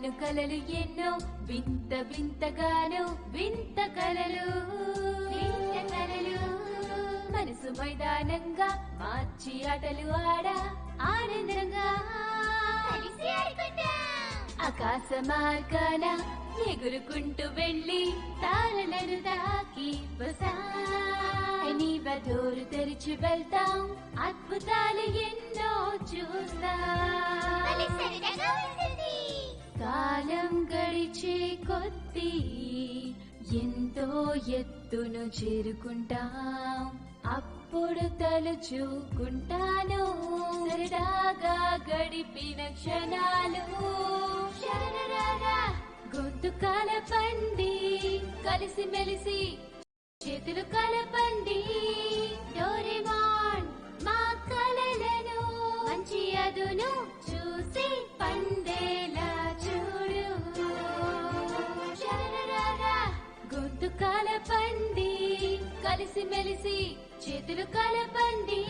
కన్నాను కలలు ఎన్నో వింత వింతగాను వింత కలలు మనసు మైదానంగా మార్చి ఆటలు ఆడా ఆనందంగా ఆకాశ మార్గాన ఎగురుకుంటూ వెళ్ళి తారలను తాకి బదోరు తెరిచి వెళ్తాం అద్భుతాలు ఎన్నో చూస్తాం కాలం గడిచే కొద్దీ ఎంతో ఎత్తును చేరుకుంటాం అప్పుడు తలుచుకుంటాను సరదాగా గడిపిన క్షణాలు గొంతు కలపండి కలిసి మెలిసి చేతులు కలపండి డోరేమాన్ మా కలలను మంచి అదును చూసి పండేలా చూడు గొంతు కలపండి కలిసి మెలిసి చేతులు కలపండి